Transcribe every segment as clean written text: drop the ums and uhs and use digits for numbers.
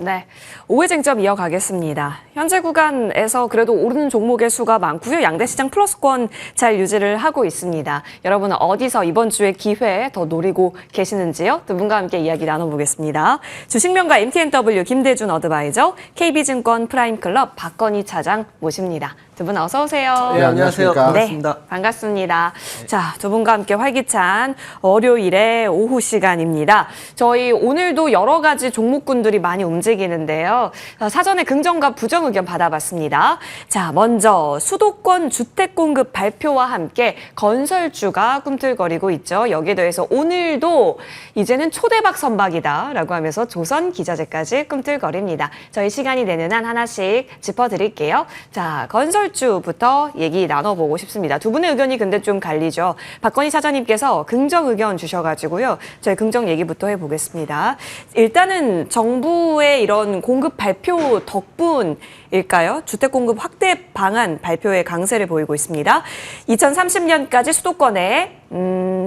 네, 5회 쟁점 이어가겠습니다. 현재 구간에서 그래도 오르는 종목의 수가 많고요. 양대 시장 플러스권 잘 유지를 하고 있습니다. 여러분은 어디서 이번 주에 기회 더 노리고 계시는지요? 두 분과 함께 이야기 나눠보겠습니다. 주식명가 MTNW 김대준 어드바이저, KB증권 프라임클럽 박건희 차장 모십니다. 두 분 어서 오세요. 네, 안녕하세요. 반갑습니다. 네, 반갑습니다. 자, 두 분과 함께 활기찬 월요일의 오후 시간입니다. 저희 오늘도 여러 가지 종목군들이 많이 움직이는데요. 사전에 긍정과 부정 의견 받아봤습니다. 자, 먼저 수도권 주택 공급 발표와 함께 건설주가 꿈틀거리고 있죠. 여기에 더해서 오늘도 이제는 초대박 선박이다라고 하면서 조선기자재까지 꿈틀거립니다. 저희 시간이 되는 한 하나씩 짚어드릴게요. 자, 건설주부터 얘기 나눠보고 싶습니다. 두 분의 의견이 근데 좀 갈리죠. 박건희 사장님께서 긍정 의견 주셔가지고요. 저희 긍정 얘기부터 해보겠습니다. 일단은 정부의 이런 공급 발표 덕분일까요? 주택 공급 확대 방안 발표에 강세를 보이고 있습니다. 2030년까지 수도권에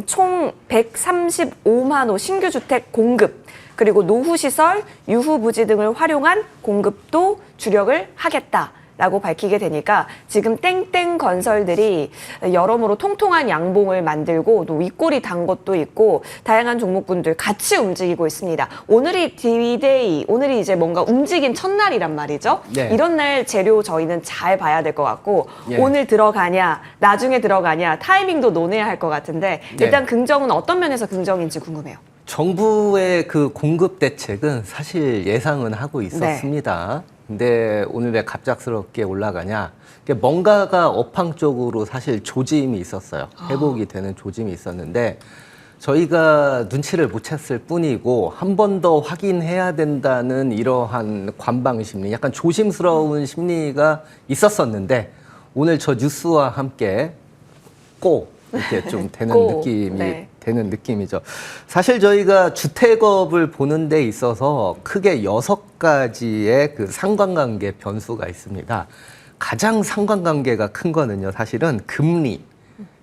총 135만 호 신규 주택 공급, 그리고 노후시설, 유후부지 등을 활용한 공급도 주력을 하겠다. 라고 밝히게 되니까 지금 땡땡 건설들이 여러모로 통통한 양봉을 만들고 또 윗골이 단 것도 있고 다양한 종목군들 같이 움직이고 있습니다. 오늘이 D-Day, 오늘이 이제 뭔가 움직인 첫날이란 말이죠. 네. 이런 날 재료 저희는 잘 봐야 될 것 같고 예. 오늘 들어가냐, 나중에 들어가냐 타이밍도 논해야 할 것 같은데 일단 긍정은 어떤 면에서 긍정인지 궁금해요. 정부의 그 공급 대책은 사실 예상은 하고 있었습니다. 근데 오늘 왜 갑작스럽게 올라가냐? 뭔가가 업황 쪽으로 사실 조짐이 있었어요. 회복이 되는 조짐이 있었는데 저희가 눈치를 못 챘을 뿐이고 한 번 더 확인해야 된다는 이러한 관방 심리, 약간 조심스러운 심리가 있었었는데 오늘 저 뉴스와 함께 꼭 이렇게 좀 되는 느낌이 되는 느낌이죠. 사실 저희가 주택업을 보는 데 있어서 크게 6가지의 그 상관관계 변수가 있습니다. 가장 상관관계가 큰 거는요, 사실은 금리.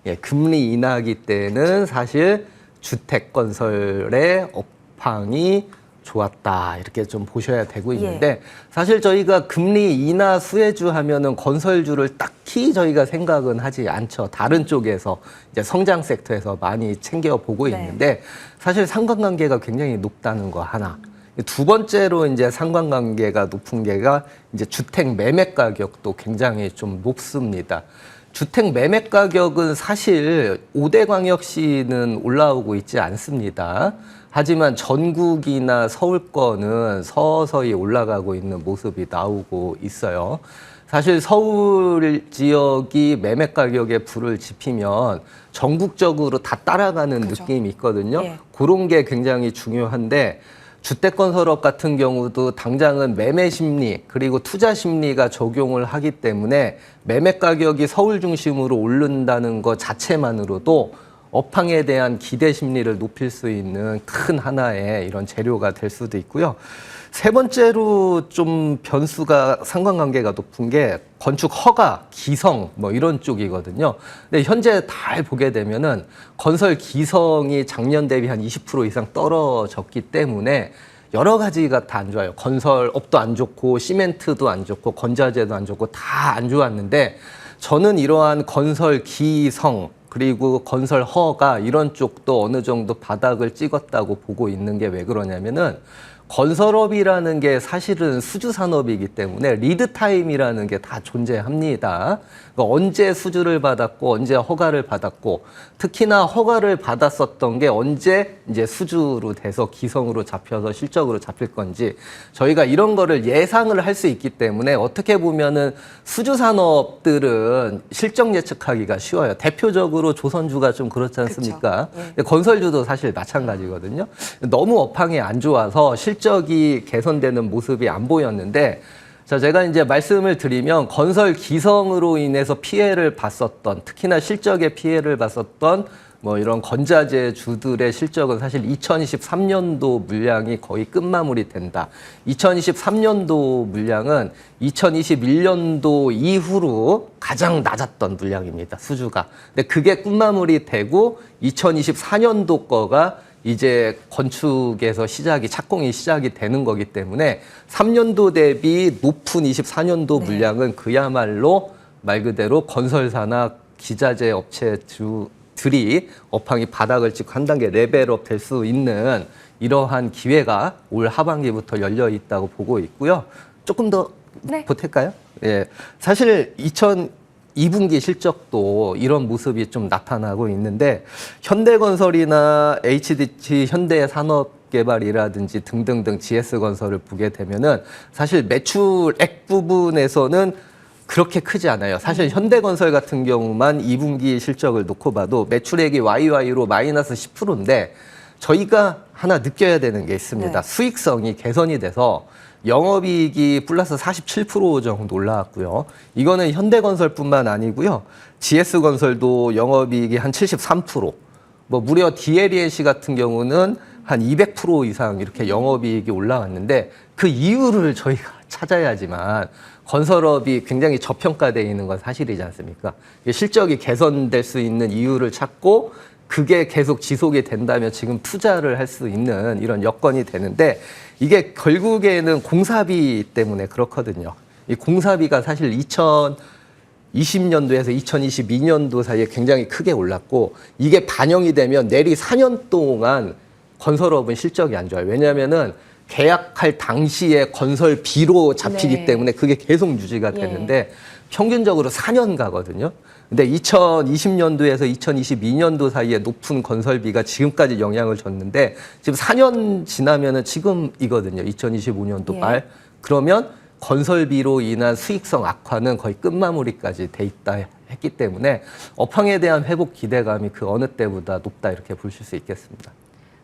예, 금리 인하기 때는 사실 주택 건설의 업황이 좋았다, 이렇게 좀 보셔야 되고 있는데 사실 저희가 금리 인하 수혜주 하면은 건설주를 딱히 저희가 생각은 하지 않죠. 다른 쪽에서 이제 성장 섹터에서 많이 챙겨 보고 있는데 사실 상관관계가 굉장히 높다는 거 하나. 두 번째로 이제 상관관계가 높은 게가 이제 주택 매매 가격도 굉장히 좀 높습니다. 주택 매매 가격은 사실 5대 광역시는 올라오고 있지 않습니다. 하지만 전국이나 서울권은 서서히 올라가고 있는 모습이 나오고 있어요. 사실 서울 지역이 매매 가격에 불을 지피면 전국적으로 다 따라가는 느낌이 있거든요. 그런 게 굉장히 중요한데 주택건설업 같은 경우도 당장은 매매 심리 그리고 투자 심리가 적용을 하기 때문에 매매 가격이 서울 중심으로 오른다는 것 자체만으로도 업황에 대한 기대 심리를 높일 수 있는 큰 하나의 이런 재료가 될 수도 있고요. 세 번째로 좀 변수가 상관관계가 높은 게 건축 허가, 기성 뭐 이런 쪽이거든요. 근데 현재 잘 보게 되면은 건설 기성이 작년 대비 한 20% 이상 떨어졌기 때문에 여러 가지가 다 안 좋아요. 건설업도 안 좋고 시멘트도 안 좋고 건자재도 안 좋고 다 안 좋았는데 저는 이러한 건설 기성 그리고 건설 허가 이런 쪽도 어느 정도 바닥을 찍었다고 보고 있는 게 왜 그러냐면은 건설업이라는 게 사실은 수주 산업이기 때문에 리드 타임이라는 게 다 존재합니다. 그러니까 언제 수주를 받았고 언제 허가를 받았고 특히나 허가를 받았었던 게 언제 이제 수주로 돼서 기성으로 잡혀서 실적으로 잡힐 건지 저희가 이런 거를 예상을 할 수 있기 때문에 어떻게 보면은 수주 산업들은 실적 예측하기가 쉬워요. 대표적으로 조선주가 좀 그렇지 않습니까? 건설주도 사실 마찬가지거든요. 너무 업황이 안 좋아서 실적이 개선되는 모습이 안 보였는데 자, 제가 이제 말씀을 드리면 건설 기성으로 인해서 피해를 봤었던 특히나 실적에 피해를 봤었던 뭐 이런 건자재 주들의 실적은 사실 2023년도 물량이 거의 끝마무리 된다. 2023년도 물량은 2021년도 이후로 가장 낮았던 물량입니다. 수주가. 근데 그게 끝마무리 되고 2024년도 거가 이제 건축에서 착공이 시작이 되는 거기 때문에 3년도 대비 높은 24년도 네. 물량은 그야말로 말 그대로 건설사나 기자재 업체들이 업황이 바닥을 찍고 한 단계 레벨업 될 수 있는 이러한 기회가 올 하반기부터 열려 있다고 보고 있고요. 조금 더 네. 보탤까요? 예. 사실 2분기 실적도 이런 모습이 좀 나타나고 있는데 현대건설이나 HDC 현대산업개발이라든지 등등등 GS건설을 보게 되면은 사실 매출액 부분에서는 그렇게 크지 않아요. 사실 현대건설 같은 경우만 2분기 실적을 놓고 봐도 매출액이 YY로 마이너스 10%인데 저희가 하나 느껴야 되는 게 있습니다. 네. 수익성이 개선이 돼서 영업이익이 플러스 47% 정도 올라왔고요. 이거는 현대건설뿐만 아니고요. GS건설도 영업이익이 한 73%, 뭐 무려 DLENC 같은 경우는 한 200% 이상 이렇게 영업이익이 올라왔는데 그 이유를 저희가 찾아야지만 건설업이 굉장히 저평가되어 있는 건 사실이지 않습니까? 실적이 개선될 수 있는 이유를 찾고 그게 계속 지속이 된다면 지금 투자를 할 수 있는 이런 여건이 되는데 이게 결국에는 공사비 때문에 그렇거든요. 이 공사비가 사실 2020년도에서 2022년도 사이에 굉장히 크게 올랐고 이게 반영이 되면 내리 4년 동안 건설업은 실적이 안 좋아요. 왜냐하면은 계약할 당시에 건설비로 잡히기 네. 때문에 그게 계속 유지가 되는데 평균적으로 4년 가거든요. 근데 2020년도에서 2022년도 사이에 높은 건설비가 지금까지 영향을 줬는데 지금 4년 지나면은 지금이거든요. 2025년도 말. 그러면 건설비로 인한 수익성 악화는 거의 끝마무리까지 돼 있다 했기 때문에 업황에 대한 회복 기대감이 그 어느 때보다 높다 이렇게 보실 수 있겠습니다.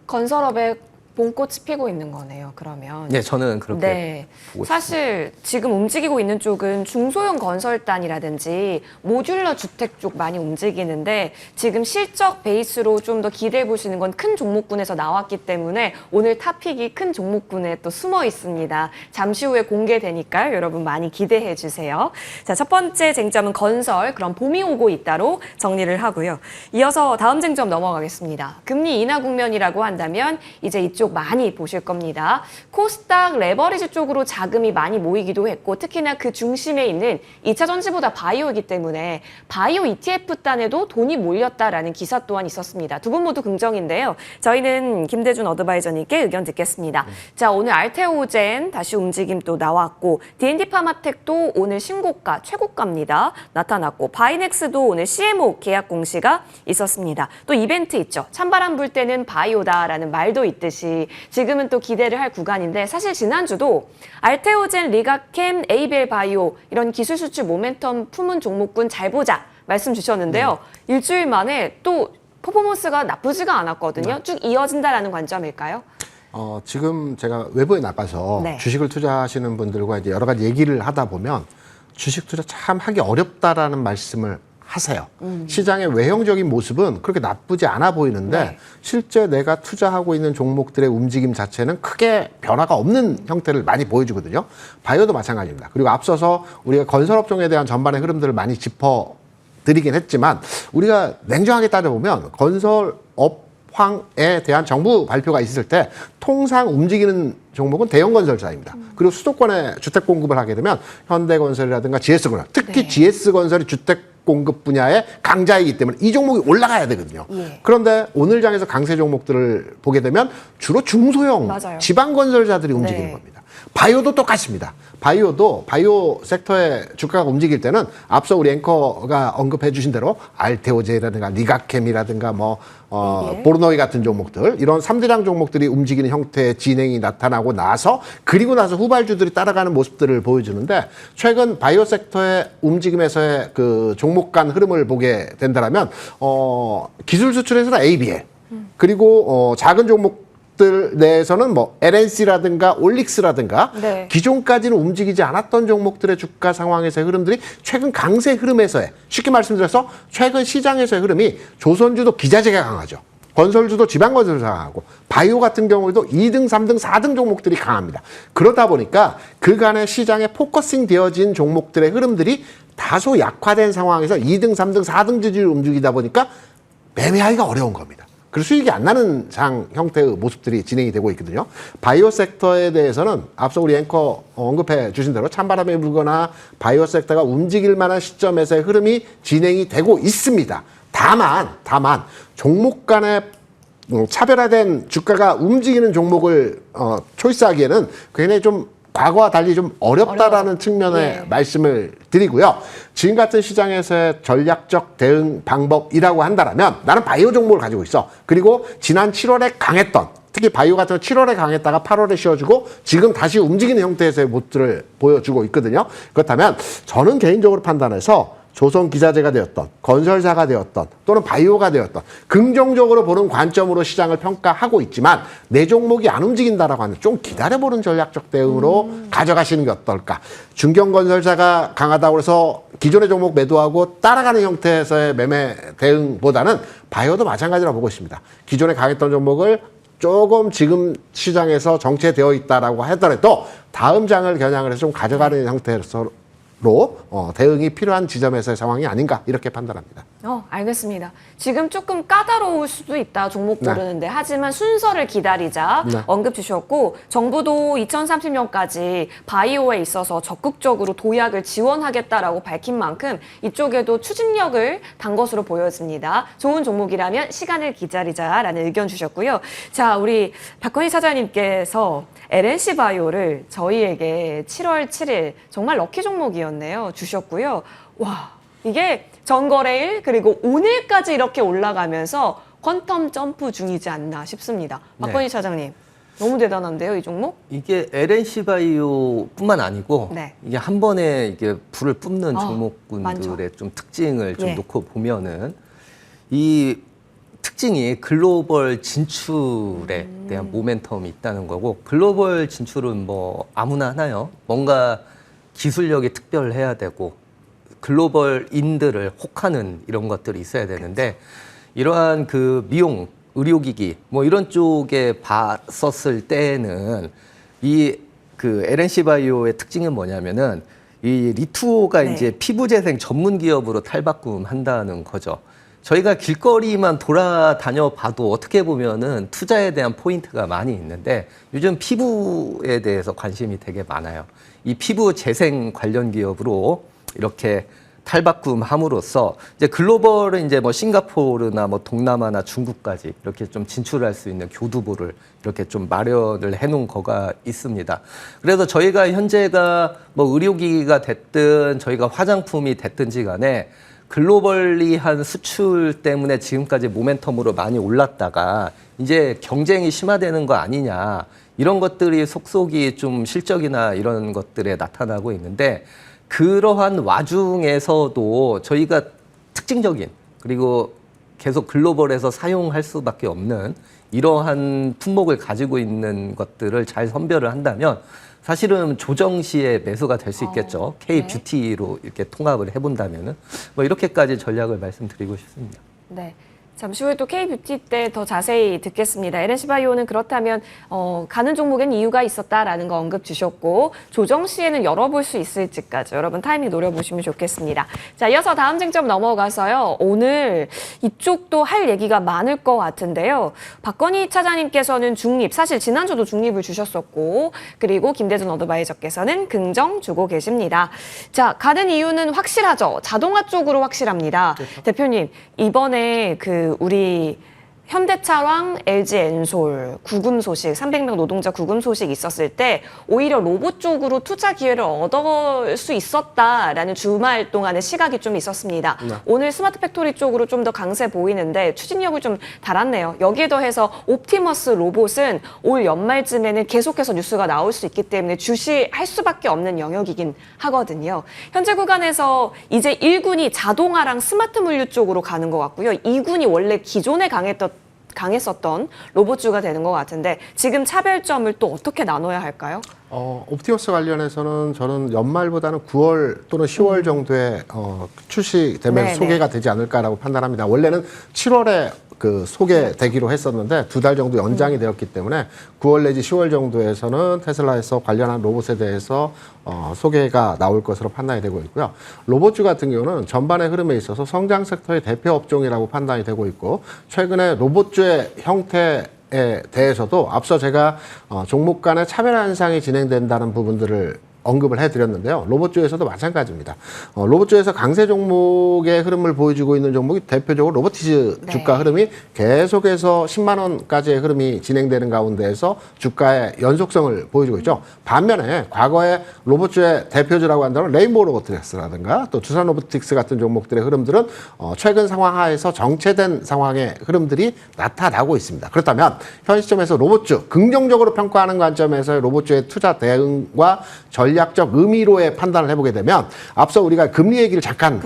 건설업에 봄꽃이 피고 있는 거네요, 그러면. 네, 저는 그렇게 네. 보고 사실 지금 움직이고 있는 쪽은 중소형 건설단이라든지 모듈러 주택 쪽 많이 움직이는데 지금 실적 베이스로 좀 더 기대해 보시는 건 큰 종목군에서 나왔기 때문에 오늘 탑픽이 큰 종목군에 또 숨어 있습니다. 잠시 후에 공개되니까요. 여러분 많이 기대해 주세요. 자, 첫 번째 쟁점은 건설, 그럼 봄이 오고 있다로 정리를 하고요. 이어서 다음 쟁점 넘어가겠습니다. 금리 인하 국면이라고 한다면 이제 이쪽 많이 보실 겁니다. 코스닥 레버리지 쪽으로 자금이 많이 모이기도 했고 특히나 그 중심에 있는 2차 전지보다 바이오이기 때문에 바이오 ETF단에도 돈이 몰렸다라는 기사 또한 있었습니다. 두 분 모두 긍정인데요. 저희는 김대준 어드바이저님께 의견 듣겠습니다. 자, 오늘 알테오젠 다시 움직임 또 나왔고 D&D 파마텍도 오늘 신고가, 최고가입니다. 나타났고 바이넥스도 오늘 CMO 계약 공시가 있었습니다. 또 이벤트 있죠. 찬바람 불 때는 바이오다라는 말도 있듯이 지금은 또 기대를 할 구간인데 사실 지난주도 알테오젠, 리가캠, 에이벨 바이오 이런 기술 수출 모멘텀 품은 종목군 잘 보자 말씀 주셨는데요. 일주일 만에 또 퍼포먼스가 나쁘지가 않았거든요. 쭉 이어진다라는 관점일까요? 지금 제가 외부에 나가서 네. 주식을 투자하시는 분들과 이제 여러 가지 얘기를 하다 보면 주식 투자 참 하기 어렵다라는 말씀을 하세요. 시장의 외형적인 모습은 그렇게 나쁘지 않아 보이는데 네. 실제 내가 투자하고 있는 종목들의 움직임 자체는 크게 변화가 없는 형태를 많이 보여주거든요. 바이오도 마찬가지입니다. 그리고 앞서서 우리가 건설업종에 대한 전반의 흐름들을 많이 짚어드리긴 했지만 우리가 냉정하게 따져보면 건설업황에 대한 정부 발표가 있을 때 통상 움직이는 종목은 대형 건설사입니다. 그리고 수도권에 주택 공급을 하게 되면 현대건설이라든가 GS건설, 특히 네. GS건설이 주택 공급 분야의 강자이기 때문에 이 종목이 올라가야 되거든요. 예. 그런데 오늘 장에서 강세 종목들을 보게 되면 주로 중소형 맞아요. 지방 건설자들이 움직이는 네. 겁니다. 바이오도 똑같습니다. 바이오도 바이오 섹터의 주가가 움직일 때는 앞서 우리 앵커가 언급해 주신 대로 알테오제라든가 리가캠이라든가 예. 보르노이 같은 종목들 이런 3대장 종목들이 움직이는 형태의 진행이 나타나고 나서 그리고 나서 후발주들이 따라가는 모습들을 보여주는데 최근 바이오 섹터의 움직임에서의 그 종목 간 흐름을 보게 된다면 기술 수출에서는 ABL 그리고 작은 종목 들 내에서는 뭐 LNC라든가 올릭스라든가 네. 기존까지는 움직이지 않았던 종목들의 주가 상황에서의 흐름들이 최근 강세 흐름에서의 쉽게 말씀드려서 최근 시장에서의 흐름이 조선주도 기자재가 강하죠. 건설주도 지방건설사가 강하고 바이오 같은 경우에도 2등, 3등, 4등 종목들이 강합니다. 그러다 보니까 그간의 시장에 포커싱 되어진 종목들의 흐름들이 다소 약화된 상황에서 2등, 3등, 4등 지지를 움직이다 보니까 매매하기가 어려운 겁니다. 그리고 수익이 안 나는 상 형태의 모습들이 진행이 되고 있거든요. 바이오 섹터에 대해서는 앞서 우리 앵커 언급해 주신 대로 찬바람이 불거나 바이오 섹터가 움직일 만한 시점에서의 흐름이 진행이 되고 있습니다. 다만 종목 간의 차별화된 주가가 움직이는 종목을 초이스하기에는 굉장히 좀 과거와 달리 좀 어렵다라는 측면의 말씀을 드리고요. 지금 같은 시장에서의 전략적 대응 방법이라고 한다면 나는 바이오 종목을 가지고 있어. 그리고 지난 7월에 강했던 특히 바이오 같은 거 7월에 강했다가 8월에 쉬어주고 지금 다시 움직이는 형태에서의 모습들을 보여주고 있거든요. 그렇다면 저는 개인적으로 판단해서 조선기자재가 되었던 건설사가 되었던 또는 바이오가 되었던 긍정적으로 보는 관점으로 시장을 평가하고 있지만 내 종목이 안 움직인다라고 하는 좀 기다려보는 전략적 대응으로 가져가시는 게 어떨까. 중견건설사가 강하다고 해서 기존의 종목 매도하고 따라가는 형태에서의 매매 대응보다는 바이오도 마찬가지라고 보고 있습니다. 기존에 강했던 종목을 조금 지금 시장에서 정체되어 있다라고 하더라도 다음 장을 겨냥을 해서 좀 가져가는 형태에서 대응이 필요한 지점에서의 상황이 아닌가 이렇게 판단합니다. 알겠습니다. 지금 조금 까다로울 수도 있다, 종목 고르는데. 하지만 순서를 기다리자 언급 주셨고, 정부도 2030년까지 바이오에 있어서 적극적으로 도약을 지원하겠다라고 밝힌 만큼 이쪽에도 추진력을 단 것으로 보여집니다. 좋은 종목이라면 시간을 기다리자라는 의견 주셨고요. 자, 우리 박건희 사장님께서 LNC 바이오를 저희에게 7월 7일 정말 럭키 종목이었네요. 주셨고요. 와, 이게 전거래일 그리고 오늘까지 이렇게 올라가면서 퀀텀 점프 중이지 않나 싶습니다. 박건희 차장님, 너무 대단한데요, 이 종목? 이게 LNC 바이오뿐만 아니고 네. 이게 한 번에 이게 불을 뿜는 많죠. 종목군들의 좀 특징을 좀 놓고 보면은 이 특징이 글로벌 진출에 대한 모멘텀이 있다는 거고, 글로벌 진출은 뭐 아무나 하나요? 뭔가 기술력이 특별해야 되고 글로벌인들을 혹하는 이런 것들이 있어야 되는데, 이러한 그 미용, 의료기기 뭐 이런 쪽에 봤었을 때는 이 그 LNC 바이오의 특징은 뭐냐면은 이 리투오가 이제 피부 재생 전문 기업으로 탈바꿈한다는 거죠. 저희가 길거리만 돌아다녀 봐도 어떻게 보면은 투자에 대한 포인트가 많이 있는데 요즘 피부에 대해서 관심이 되게 많아요. 이 피부 재생 관련 기업으로 이렇게 탈바꿈함으로써 이제 글로벌은 이제 뭐 싱가포르나 뭐 동남아나 중국까지 이렇게 좀 진출할 수 있는 교두보를 이렇게 좀 마련을 해놓은 거가 있습니다. 그래서 저희가 현재가 뭐 의료기기가 됐든 저희가 화장품이 됐든지 간에 글로벌리한 수출 때문에 지금까지 모멘텀으로 많이 올랐다가 이제 경쟁이 심화되는 거 아니냐, 이런 것들이 속속이 좀 실적이나 이런 것들에 나타나고 있는데, 그러한 와중에서도 저희가 특징적인 그리고 계속 글로벌에서 사용할 수밖에 없는 이러한 품목을 가지고 있는 것들을 잘 선별을 한다면 사실은 조정 시에 매수가 될 수 있겠죠. K-뷰티로 이렇게 통합을 해본다면은 뭐 이렇게까지 전략을 말씀드리고 싶습니다. 네. 잠시 후에 또 K-뷰티 때 더 자세히 듣겠습니다. LNC 바이오는 그렇다면 가는 종목엔 이유가 있었다라는 거 언급 주셨고, 조정 시에는 열어볼 수 있을지까지 여러분 타이밍 노려보시면 좋겠습니다. 자, 이어서 다음 쟁점 넘어가서요. 오늘 이쪽도 할 얘기가 많을 것 같은데요. 박건희 차장님께서는 중립, 사실 지난주도 중립을 주셨었고, 그리고 김대준 어드바이저께서는 긍정 주고 계십니다. 자, 가는 이유는 확실하죠. 자동화 쪽으로 확실합니다. 그렇죠. 대표님, 이번에 우리 현대차랑 LG엔솔 구금 소식, 300명 노동자 구금 소식 있었을 때 오히려 로봇 쪽으로 투자 기회를 얻을 수 있었다라는 주말 동안의 시각이 좀 있었습니다. 오늘 스마트 팩토리 쪽으로 좀 더 강세 보이는데 추진력을 좀 달았네요. 여기에 더해서 옵티머스 로봇은 올 연말쯤에는 계속해서 뉴스가 나올 수 있기 때문에 주시할 수밖에 없는 영역이긴 하거든요. 현재 구간에서 이제 1군이 자동화랑 스마트 물류 쪽으로 가는 것 같고요. 2군이 원래 기존에 강했었던 로봇주가 되는 것 같은데, 지금 차별점을 또 어떻게 나눠야 할까요? 옵티머스 관련해서는 저는 연말보다는 9월 또는 10월 정도에 출시되면서 소개가 되지 않을까라고 판단합니다. 원래는 7월에 그 소개되기로 했었는데 2달 정도 연장이 되었기 때문에 9월 내지 10월 정도에서는 테슬라에서 관련한 로봇에 대해서 소개가 나올 것으로 판단이 되고 있고요. 로봇주 같은 경우는 전반의 흐름에 있어서 성장 섹터의 대표 업종이라고 판단이 되고 있고 최근에 로봇주의 형태에 대해서도 앞서 제가 종목 간의 차별화 현상이 진행된다는 부분들을 언급을 해드렸는데요. 로봇주에서도 마찬가지입니다. 로봇주에서 강세 종목의 흐름을 보여주고 있는 종목이 대표적으로 로보티즈 주가 흐름이 계속해서 10만 원까지의 흐름이 진행되는 가운데에서 주가의 연속성을 보여주고 있죠. 반면에 과거에 로봇주의 대표주라고 한다면 레인보우 로보틱스라든가 또 두산 로보틱스 같은 종목들의 흐름들은 최근 상황 하에서 정체된 상황의 흐름들이 나타나고 있습니다. 그렇다면 현 시점에서 로봇주 긍정적으로 평가하는 관점에서의 로봇주의 투자 대응과 전략적 의미로의 판단을 해보게 되면 앞서 우리가 금리 얘기를 잠깐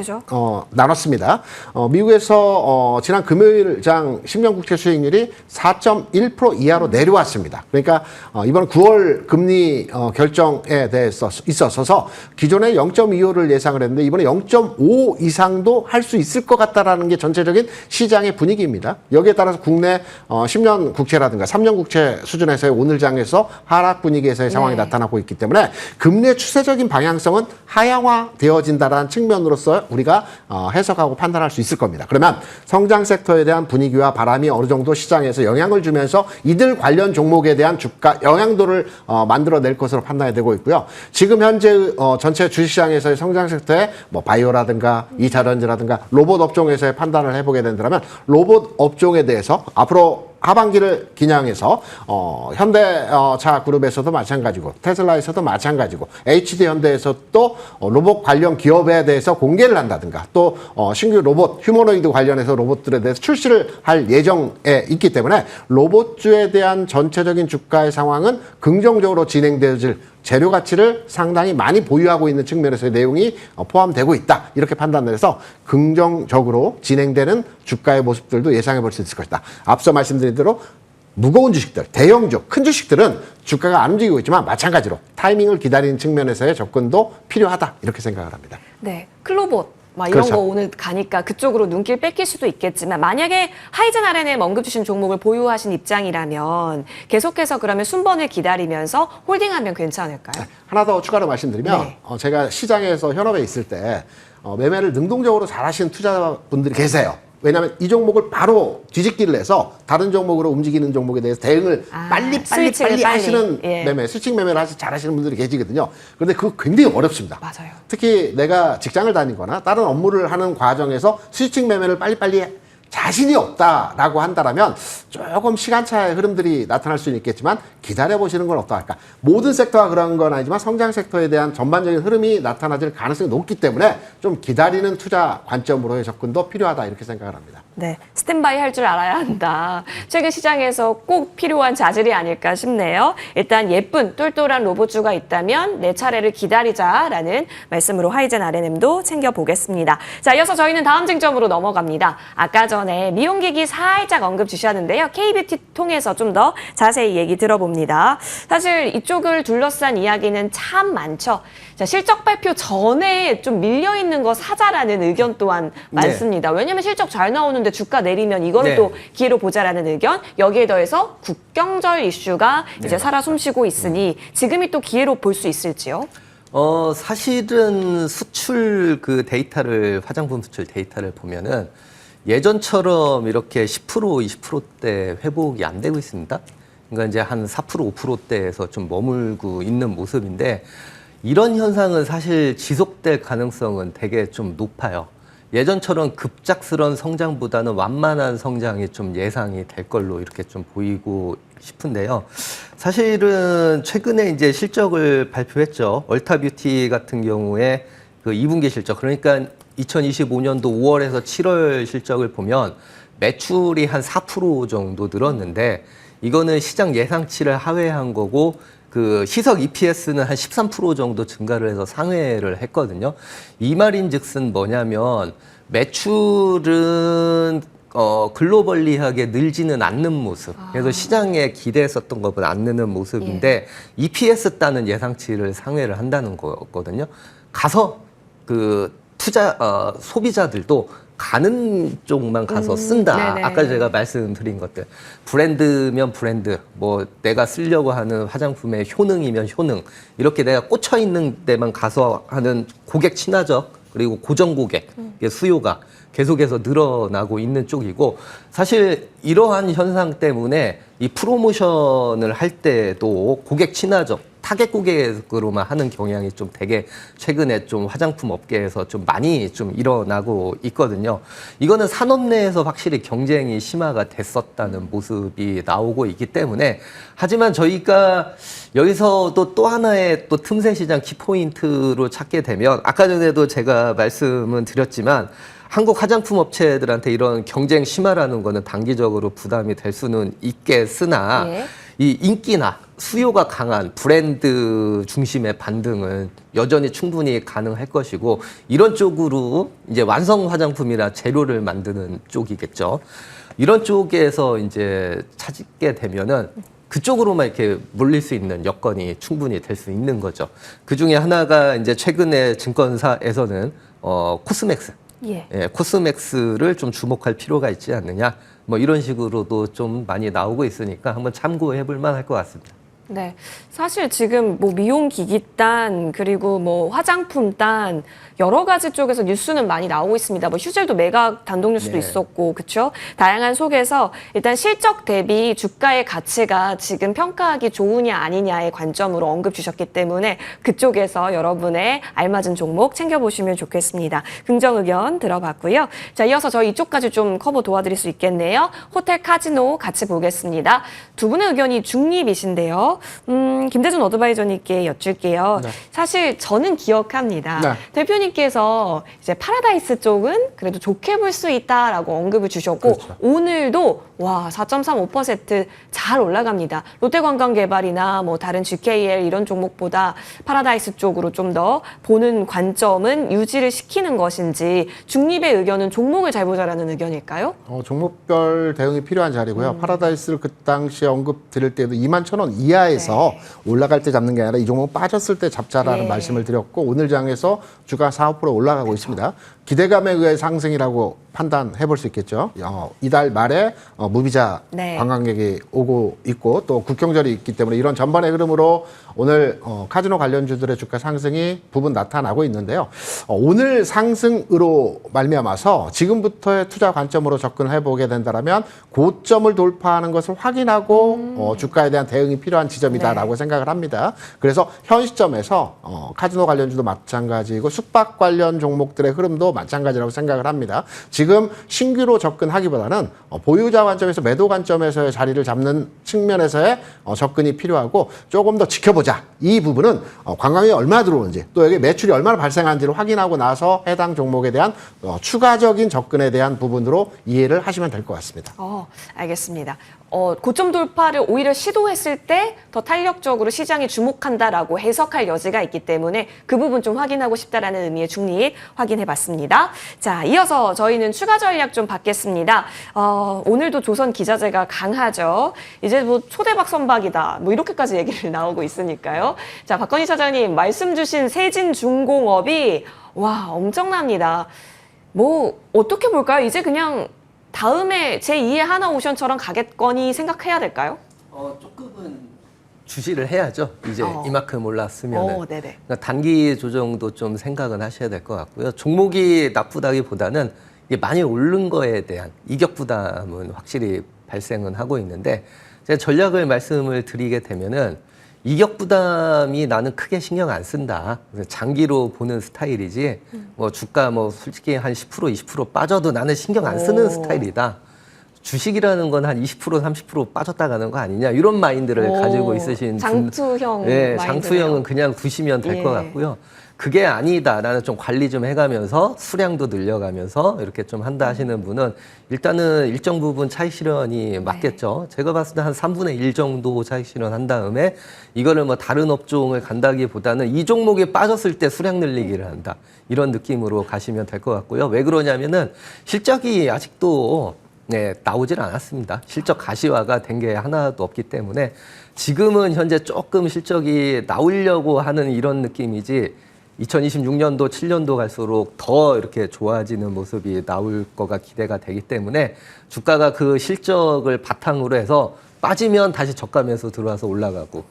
나눴습니다. 미국에서 지난 금요일장 10년 국채 수익률이 4.1% 이하로 내려왔습니다. 그러니까 이번 9월 금리 결정에 대해서 있어서 기존에 0.25를 예상을 했는데 이번에 0.5 이상도 할 수 있을 것 같다라는 게 전체적인 시장의 분위기입니다. 여기에 따라서 국내 10년 국채라든가 3년 국채 수준에서의 오늘 장에서 하락 분위기에서의 상황이 나타나고 있기 때문에 금리의 추세적인 방향성은 하향화되어진다는 측면으로서 우리가 해석하고 판단할 수 있을 겁니다. 그러면 성장 섹터에 대한 분위기와 바람이 어느 정도 시장에서 영향을 주면서 이들 관련 종목에 대한 주가 영향도를 만들어낼 것으로 판단이 되고 있고요. 지금 현재 전체 주식시장에서의 성장 섹터에 뭐 바이오라든가 2차전지라든가 로봇 업종에서의 판단을 해보게 된다면 로봇 업종에 대해서 앞으로 하반기를 기냥해서 현대차 그룹에서도 마찬가지고 테슬라에서도 마찬가지고 HD 현대에서 또 로봇 관련 기업에 대해서 공개를 한다든가 또 신규 로봇 휴머노이드 관련해서 로봇들에 대해서 출시를 할 예정에 있기 때문에 로봇주에 대한 전체적인 주가의 상황은 긍정적으로 진행되어질 재료 가치를 상당히 많이 보유하고 있는 측면에서의 내용이 포함되고 있다. 이렇게 판단을 해서 긍정적으로 진행되는 주가의 모습들도 예상해 볼 수 있을 것이다. 앞서 말씀드린 대로 무거운 주식들, 대형주, 큰 주식들은 주가가 안 움직이고 있지만 마찬가지로 타이밍을 기다리는 측면에서의 접근도 필요하다. 이렇게 생각을 합니다. 네, 클로봇. 막 이런 거 오늘 가니까 그쪽으로 눈길 뺏길 수도 있겠지만 만약에 하이젠 RNM 언급 주신 종목을 보유하신 입장이라면 계속해서 그러면 순번을 기다리면서 홀딩하면 괜찮을까요? 하나 더 추가로 말씀드리면 제가 시장에서 현업에 있을 때 매매를 능동적으로 잘하시는 투자분들이 계세요. 왜냐하면 이 종목을 바로 뒤집기를 해서 다른 종목으로 움직이는 종목에 대해서 대응을 빨리 하시는 매매, 스위칭 매매를 잘하시는 분들이 계시거든요. 그런데 그거 굉장히 어렵습니다. 맞아요. 특히 내가 직장을 다니거나 다른 업무를 하는 과정에서 스위칭 매매를 빨리빨리 자신이 없다라고 한다면 조금 시간차의 흐름들이 나타날 수는 있겠지만 기다려보시는 건 어떠할까? 모든 섹터가 그런 건 아니지만 성장 섹터에 대한 전반적인 흐름이 나타나질 가능성이 높기 때문에 좀 기다리는 투자 관점으로의 접근도 필요하다 이렇게 생각을 합니다. 네, 스탠바이 할 줄 알아야 한다. 최근 시장에서 꼭 필요한 자질이 아닐까 싶네요. 일단 예쁜 똘똘한 로봇주가 있다면 내 차례를 기다리자라는 말씀으로 하이젠 RNM도 챙겨보겠습니다. 자, 이어서 저희는 다음 쟁점으로 넘어갑니다. 아까 전에 미용기기 살짝 언급 주셨는데요. K뷰티 통해서 좀 더 자세히 얘기 들어봅니다. 사실 이쪽을 둘러싼 이야기는 참 많죠. 자, 실적 발표 전에 좀 밀려있는 거 사자라는 의견 또한 많습니다. 왜냐하면 실적 잘 나오는데 주가 내리면 이거를 또 기회로 보자라는 의견. 여기에 더해서 국경절 이슈가 이제 살아 숨쉬고 있으니 지금이 또 기회로 볼 수 있을지요? 사실은 수출 그 데이터를 화장품 수출 데이터를 보면은 예전처럼 이렇게 10% 20%대 회복이 안 되고 있습니다. 그러니까 이제 한 4% 5%대에서 좀 머물고 있는 모습인데 이런 현상은 사실 지속될 가능성은 되게 좀 높아요. 예전처럼 급작스러운 성장보다는 완만한 성장이 좀 예상이 될 걸로 이렇게 좀 보이고 싶은데요. 사실은 최근에 이제 실적을 발표했죠. 얼타뷰티 같은 경우에 그 2분기 실적, 그러니까 2025년도 5월에서 7월 실적을 보면 매출이 한 4% 정도 늘었는데 이거는 시장 예상치를 하회한 거고 그 시석 EPS는 한 13% 정도 증가를 해서 상회를 했거든요. 이 말인즉슨 뭐냐면 매출은 글로벌리하게 늘지는 않는 모습. 그래서 시장에 기대했었던 것보다 안 느는 모습인데 EPS 따는 예상치를 상회를 한다는 거거든요. 가서 그 소비자들도 가는 쪽만 가서 쓴다. 네네. 아까 제가 말씀드린 것들. 브랜드면 브랜드, 뭐 내가 쓰려고 하는 화장품의 효능이면 효능. 이렇게 내가 꽂혀 있는 데만 가서 하는 고객 친화적, 그리고 고정 고객의 수요가 계속해서 늘어나고 있는 쪽이고, 사실 이러한 현상 때문에 이 프로모션을 할 때도 고객 친화적, 타겟 고객으로만 하는 경향이 좀 되게 최근에 좀 화장품 업계에서 좀 많이 좀 일어나고 있거든요. 이거는 산업 내에서 확실히 경쟁이 심화가 됐었다는 모습이 나오고 있기 때문에, 하지만 저희가 여기서도 또 하나의 또 틈새 시장 키포인트로 찾게 되면, 아까 전에도 제가 말씀은 드렸지만 한국 화장품 업체들한테 이런 경쟁 심화라는 거는 단기적으로 부담이 될 수는 있겠으나 예. 이 인기나 수요가 강한 브랜드 중심의 반등은 여전히 충분히 가능할 것이고, 이런 쪽으로 이제 완성 화장품이나 재료를 만드는 쪽이겠죠. 이런 쪽에서 이제 찾게 되면은 그쪽으로만 이렇게 몰릴 수 있는 여건이 충분히 될 수 있는 거죠. 그 중에 하나가 이제 최근에 증권사에서는 코스맥스. 예. 예, 코스맥스를 좀 주목할 필요가 있지 않느냐, 뭐 이런 식으로도 좀 많이 나오고 있으니까 한번 참고해 볼 만할 것 같습니다. 네. 사실 지금 뭐 미용기기단 그리고 뭐 화장품단 여러 가지 쪽에서 뉴스는 많이 나오고 있습니다. 뭐 휴젤도 매각 단독 뉴스도 네. 있었고, 그렇죠? 다양한 속에서 일단 실적 대비 주가의 가치가 지금 평가하기 좋으냐 아니냐의 관점으로 언급 주셨기 때문에 그쪽에서 여러분의 알맞은 종목 챙겨보시면 좋겠습니다. 긍정 의견 들어봤고요. 자, 이어서 저희 이쪽까지 좀 커버 도와드릴 수 있겠네요. 호텔 카지노 같이 보겠습니다. 두 분의 의견이 중립이신데요. 김대중 어드바이저님께 여쭐게요. 네. 사실 저는 기억합니다. 네. 대표님께서 이제 파라다이스 쪽은 그래도 좋게 볼 수 있다라고 언급을 주셨고, 그렇죠. 오늘도 와 4.35% 올라갑니다. 롯데관광개발이나 뭐 다른 GKL 이런 종목보다 파라다이스 쪽으로 좀 더 보는 관점은 유지를 시키는 것인지, 중립의 의견은 종목을 잘 보자라는 의견일까요? 종목별 대응이 필요한 자리고요. 파라다이스를 그 당시에 언급 드릴 때도 21,000원 이하에서 올라갈 때 잡는 게 아니라 이 종목 빠졌을 때 잡자라는 예. 말씀을 드렸고, 오늘 장에서 주가 4~5% 올라가고 있습니다. 기대감에 의해 상승이라고 판단해 볼 수 있겠죠. 이달 말에 무비자 네. 관광객이 오고 있고 또 국경절이 있기 때문에 이런 전반의 흐름으로 오늘 카지노 관련주들의 주가 상승이 부분 나타나고 있는데요. 오늘 상승으로 말미암아서 지금부터의 투자 관점으로 접근해 보게 된다면 고점을 돌파하는 것을 확인하고 주가에 대한 대응이 필요한 지점이다라고 생각을 합니다. 그래서 현 시점에서 카지노 관련주도 마찬가지고 숙박 관련 종목들의 흐름도 마찬가지라고 생각을 합니다. 지금 신규로 접근하기보다는 보유자 관점에서 매도 관점에서의 자리를 잡는 측면에서의 접근이 필요하고, 조금 더 지켜보자. 이 부분은 관광이 얼마 들어오는지, 또 여기 매출이 얼마나 발생하는지를 확인하고 나서 해당 종목에 대한 추가적인 접근에 대한 부분으로 이해를 하시면 될 것 같습니다. 알겠습니다. 고점 돌파를 오히려 시도했을 때 더 탄력적으로 시장이 주목한다라고 해석할 여지가 있기 때문에 그 부분 좀 확인하고 싶다라는 의미의 중립 확인해봤습니다. 자, 이어서 저희는 추가 전략 좀 받겠습니다. 오늘도 조선 기자재가 강하죠. 이제 뭐 초대박 선박이다, 뭐 이렇게까지 얘기를 나오고 있으니까요. 자, 박건희 차장님 말씀 주신 세진중공업이 와 엄청납니다. 뭐 어떻게 볼까요? 이제 그냥 다음에 제2의 하나오션처럼 가겠거니 생각해야 될까요? 조금은 주시를 해야죠. 이제 이만큼 올랐으면. 네네. 그러니까 단기 조정도 좀 생각은 하셔야 될 것 같고요. 종목이 나쁘다기보다는 이게 많이 오른 거에 대한 이격 부담은 확실히 발생은 하고 있는데, 제가 전략을 말씀을 드리게 되면은 이격 부담이 나는 크게 신경 안 쓴다. 그래서 장기로 보는 스타일이지, 뭐 주가 뭐 솔직히 한 10%, 20% 빠져도 나는 신경 안 쓰는 스타일이다. 주식이라는 건 한 20%, 30% 빠졌다 가는 거 아니냐, 이런 마인드를 가지고 있으신 장투형 네, 마인드네요. 장투형은 그냥 두시면 될 것 같고요. 그게 아니다, 나는 좀 관리 좀 해가면서 수량도 늘려가면서 이렇게 좀 한다 하시는 분은 일단은 일정 부분 차익 실현이 맞겠죠. 제가 봤을 때 한 3분의 1 정도 차익 실현한 다음에 이거를 뭐 다른 업종을 간다기보다는 이 종목이 빠졌을 때 수량 늘리기를 한다, 이런 느낌으로 가시면 될 것 같고요. 왜 그러냐면은 실적이 아직도 나오질 않았습니다. 실적 가시화가 된 게 하나도 없기 때문에 지금은 현재 조금 실적이 나오려고 하는 이런 느낌이지, 2026년도, 7년도 갈수록 더 이렇게 좋아지는 모습이 나올 거가 기대가 되기 때문에 주가가 그 실적을 바탕으로 해서 빠지면 다시 저가 매수 들어와서 올라가고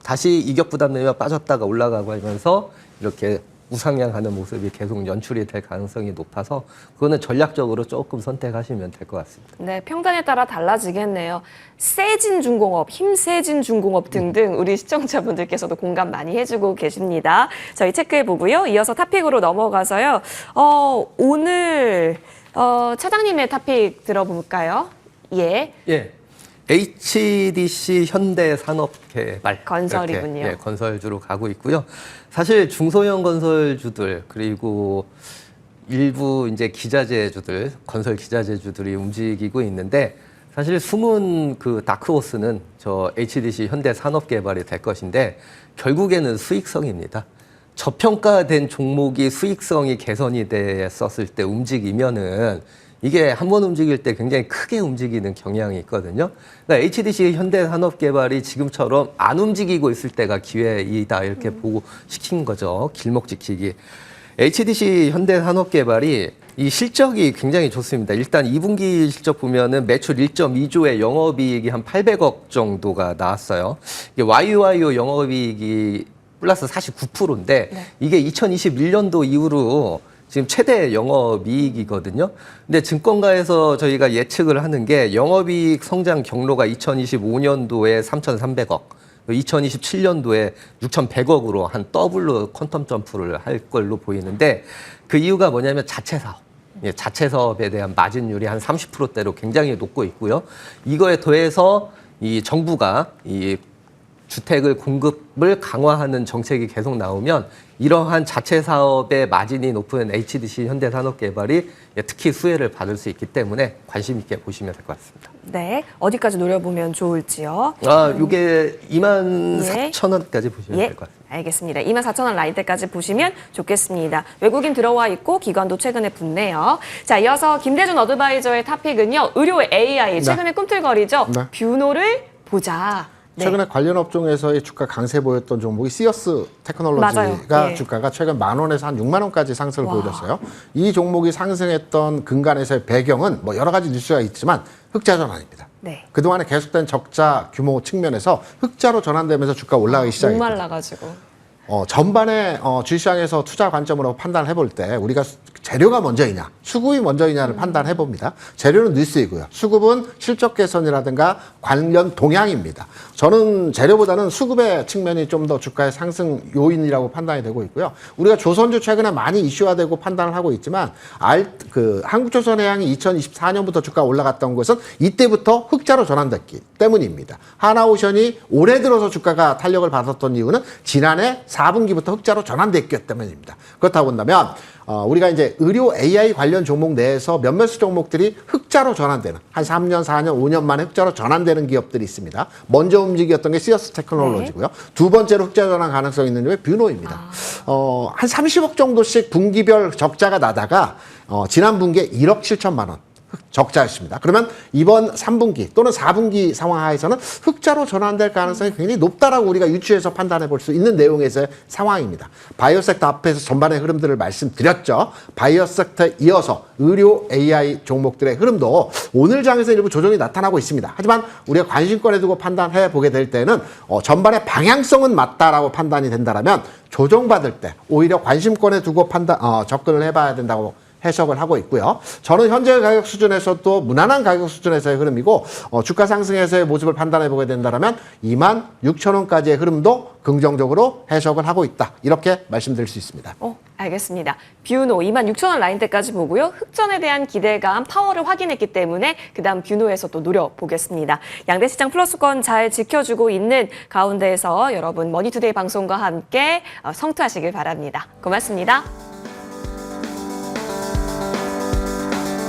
다시 이격 부담 내면 빠졌다가 올라가고 하면서 이렇게 우상향하는 모습이 계속 연출이 될 가능성이 높아서 그거는 전략적으로 조금 선택하시면 될 것 같습니다. 네, 평단에 따라 달라지겠네요. 세진 중공업, 힘세진 중공업 등등 우리 시청자분들께서도 공감 많이 해주고 계십니다. 저희 체크해 보고요. 이어서 탑픽으로 넘어가서요. 오늘 차장님의 탑픽 들어볼까요? 예. 예. HDC 현대산업개발 건설이군요. 이렇게, 예, 건설주로 가고 있고요. 사실 중소형 건설주들 그리고 일부 이제 기자재주들, 건설 기자재주들이 움직이고 있는데 사실 숨은 그 다크호스는 저 HDC 현대산업개발이 될 것인데 결국에는 수익성입니다. 저평가된 종목이 수익성이 개선이 됐었을 때 움직이면은 이게 한 번 움직일 때 굉장히 크게 움직이는 경향이 있거든요. 그러니까 HDC 현대산업개발이 지금처럼 안 움직이고 있을 때가 기회이다 이렇게 보고 시킨 거죠. 길목 지키기. HDC 현대산업개발이 이 실적이 굉장히 좋습니다. 일단 2분기 실적 보면은 매출 1.2조에 영업이익이 한 800억 정도가 나왔어요. 이게 YOY 영업이익이 플러스 49%인데 네. 이게 2021년도 이후로 지금 최대 영업이익이거든요. 근데 증권가에서 저희가 예측을 하는 게 영업이익 성장 경로가 2025년도에 3,300억, 2027년도에 6,100억으로 한 더블로 퀀텀 점프를 할 걸로 보이는데 그 이유가 뭐냐면 자체 사업. 예, 자체 사업에 대한 마진율이 한 30%대로 굉장히 높고 있고요. 이거에 더해서 이 정부가 이 주택을 공급을 강화하는 정책이 계속 나오면 이러한 자체 사업의 마진이 높은 HDC 현대산업개발이 특히 수혜를 받을 수 있기 때문에 관심 있게 보시면 될 것 같습니다. 네, 어디까지 노려보면 좋을지요? 이게 예. 24,000원까지 보시면 예, 될 것 같습니다. 알겠습니다. 24,000원 라인대까지 보시면 좋겠습니다. 외국인 들어와 있고 기관도 최근에 붙네요. 자, 이어서 김대준 어드바이저의 탑픽은요. 의료 AI, 최근에 꿈틀거리죠. 네. 뷰노를 보자. 네. 최근에 관련 업종에서의 주가 강세 보였던 종목이 시어스 테크놀로지가 맞아요. 예. 주가가 최근 10,000원에서 한 6만 원까지 상승을 와. 보여줬어요. 이 종목이 상승했던 근간에서의 배경은 뭐 여러 가지 뉴스가 있지만 흑자 전환입니다. 네. 그동안에 계속된 적자 규모 측면에서 흑자로 전환되면서 주가 올라가기 시작했고 목말라가지고. 전반에 주시장에서 투자 관점으로 판단을 해볼 때 우리가 재료가 먼저이냐 수급이 먼저이냐를 판단해 봅니다. 재료는 뉴스이고요. 수급은 실적 개선이라든가 관련 동향입니다. 저는 재료보다는 수급의 측면이 좀 더 주가의 상승 요인이라고 판단이 되고 있고요. 우리가 조선주 최근에 많이 이슈화되고 판단을 하고 있지만 한국조선해양이 2024년부터 주가 올라갔던 것은 이때부터 흑자로 전환됐기 때문입니다. 하나오션이 올해 들어서 주가가 탄력을 받았던 이유는 지난해 4분기부터 흑자로 전환됐기 때문입니다. 그렇다고 한다면 우리가 이제 의료 AI 관련 종목 내에서 몇몇 종목들이 흑자로 전환되는 한 3년, 4년, 5년 만에 흑자로 전환되는 기업들이 있습니다. 먼저 움직였던 게 시어스 테크놀로지고요. 두 번째로 흑자 전환 가능성이 있는 게 뷰노입니다. 한 30억 정도씩 분기별 적자가 나다가 지난 분기에 1억 7천만 원. 적자였습니다. 그러면 이번 3분기 또는 4분기 상황 하에서는 흑자로 전환될 가능성이 굉장히 높다라고 우리가 유추해서 판단해 볼 수 있는 내용에서의 상황입니다. 바이오 섹터 앞에서 전반의 흐름들을 말씀드렸죠. 바이오 섹터에 이어서 의료 AI 종목들의 흐름도 오늘 장에서 일부 조정이 나타나고 있습니다. 하지만 우리가 관심권에 두고 판단해 보게 될 때는 전반의 방향성은 맞다라고 판단이 된다라면 조정받을 때 오히려 관심권에 두고 접근을 해봐야 된다고 해석을 하고 있고요. 저는 현재 가격 수준에서도 무난한 가격 수준에서의 흐름이고 주가 상승에서의 모습을 판단해 보게 된다면 26,000원까지의 흐름도 긍정적으로 해석을 하고 있다. 이렇게 말씀드릴 수 있습니다. 알겠습니다. 뷰노 26,000원 라인대까지 보고요. 흑전에 대한 기대감, 파워를 확인했기 때문에 그다음 뷰노에서 또 노려보겠습니다. 양대시장 플러스권 잘 지켜주고 있는 가운데에서 여러분 머니투데이 방송과 함께 성투하시길 바랍니다. 고맙습니다.